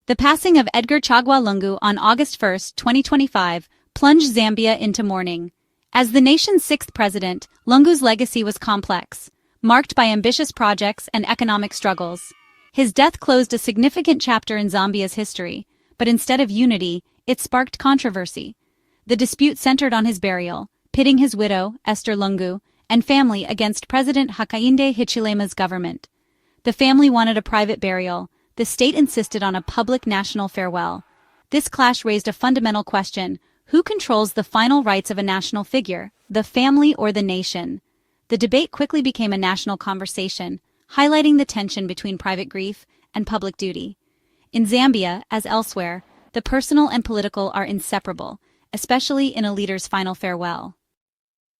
The passing of Edgar Lungu on August 1, 2025, plunged Zambia into mourning. As the nation's sixth president, Lungu's legacy was complex, marked by ambitious projects and economic struggles. His death closed a significant chapter in Zambia's history, but instead of unity, it sparked controversy. The dispute centered on his burial, pitting his widow, Edgar Lungu, and family against President Hakainde Hichilema's government. The family wanted a private burial. The state insisted on a public national farewell. This clash raised a fundamental question: who controls the final rights of a national figure, the family or the nation? The debate quickly became a national conversation, highlighting the tension between private grief and public duty. In Zambia, as elsewhere, the personal and political are inseparable, especially in a leader's final farewell.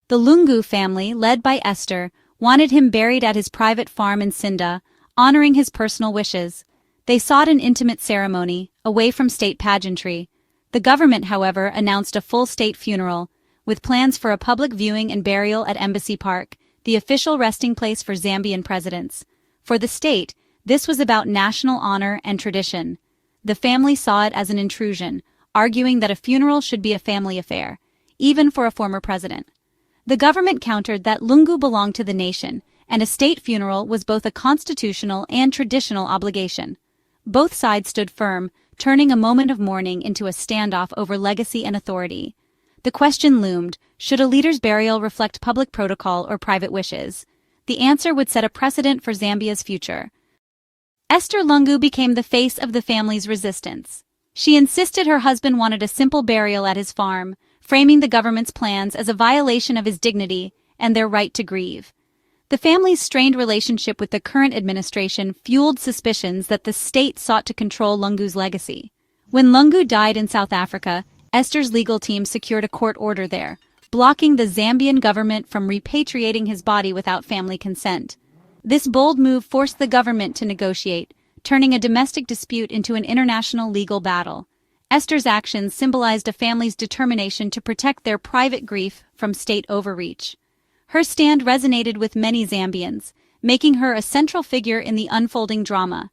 The Lungu family, led by Esther, wanted him buried at his private farm in Sinda, honoring his personal wishes. They sought an intimate ceremony, away from state pageantry. The government, however, announced a full state funeral, with plans for a public viewing and burial at Embassy Park, the official resting place for Zambian presidents. For the state, this was about national honor and tradition. The family saw it as an intrusion, arguing that a funeral should be a family affair, even for a former president. The government countered that Lungu belonged to the nation, and a state funeral was both a constitutional and traditional obligation. Both sides stood firm, turning a moment of mourning into a standoff over legacy and authority. The question loomed: should a leader's burial reflect public protocol or private wishes? The answer would set a precedent for Zambia's future. Edgar Lungu became the face of the family's resistance. She insisted her husband wanted a simple burial at his farm, framing the government's plans as a violation of his dignity and their right to grieve. The family's strained relationship with the current administration fueled suspicions that the state sought to control Lungu's legacy. When Lungu died in South Africa, Esther's legal team secured a court order there, blocking the Zambian government from repatriating his body without family consent. This bold move forced the government to negotiate, turning a domestic dispute into an international legal battle. Esther's actions symbolized a family's determination to protect their private grief from state overreach. Her stand resonated with many Zambians, making her a central figure in the unfolding drama.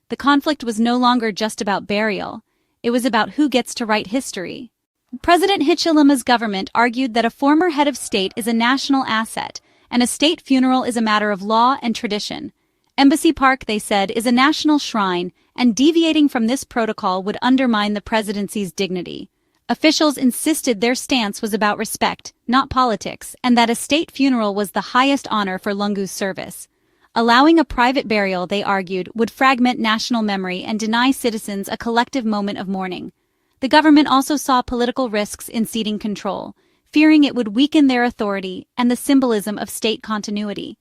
The conflict was no longer just about burial. It was about who gets to write history. President Hichilema's government argued that a former head of state is a national asset, and a state funeral is a matter of law and tradition. Embassy Park, they said, is a national shrine, and deviating from this protocol would undermine the presidency's dignity. Officials insisted their stance was about respect, not politics, and that a state funeral was the highest honor for Lungu's service. Allowing a private burial, they argued, would fragment national memory and deny citizens a collective moment of mourning. The government also saw political risks in ceding control, fearing it would weaken their authority and the symbolism of state continuity.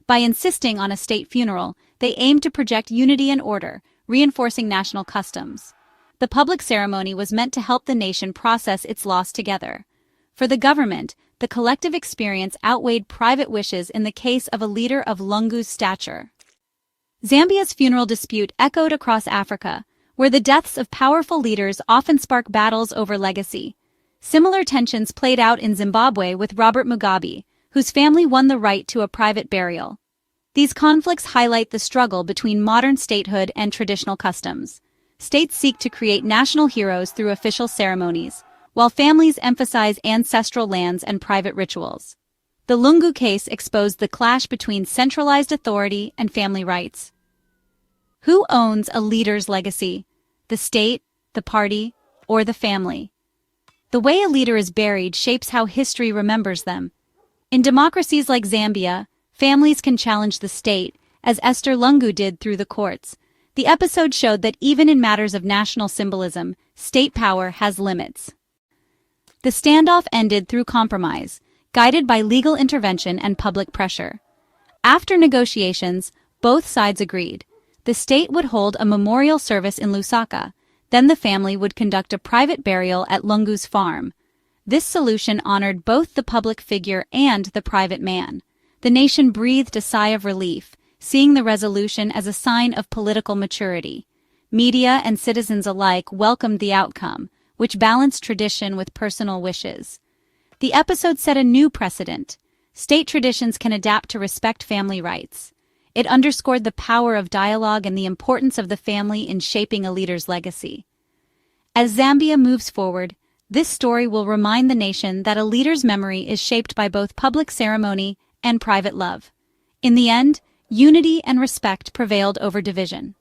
By insisting on a state funeral, they aimed to project unity and order, reinforcing national customs. The public ceremony was meant to help the nation process its loss together. For the government, the collective experience outweighed private wishes in the case of a leader of Lungu's stature. Zambia's funeral dispute echoed across Africa, where the deaths of powerful leaders often spark battles over legacy. Similar tensions played out in Zimbabwe with Robert Mugabe, whose family won the right to a private burial. These conflicts highlight the struggle between modern statehood and traditional customs. States seek to create national heroes through official ceremonies, while families emphasize ancestral lands and private rituals. The Lungu case exposed the clash between centralized authority and family rights. Who owns a leader's legacy? The state, the party, or the family? The way a leader is buried shapes how history remembers them. In democracies like Zambia, families can challenge the state, as Edgar Lungu did through the courts. The episode showed that even in matters of national symbolism, state power has limits. The standoff ended through compromise, guided by legal intervention and public pressure. After negotiations, both sides agreed. The state would hold a memorial service in Lusaka, then the family would conduct a private burial at Lungu's farm. This solution honored both the public figure and the private man. The nation breathed a sigh of relief, seeing the resolution as a sign of political maturity. Media and citizens alike welcomed the outcome, which balanced tradition with personal wishes. The episode set a new precedent. State traditions can adapt to respect family rights. It underscored the power of dialogue and the importance of the family in shaping a leader's legacy. As Zambia moves forward, this story will remind the nation that a leader's memory is shaped by both public ceremony and private love. In the end, unity and respect prevailed over division.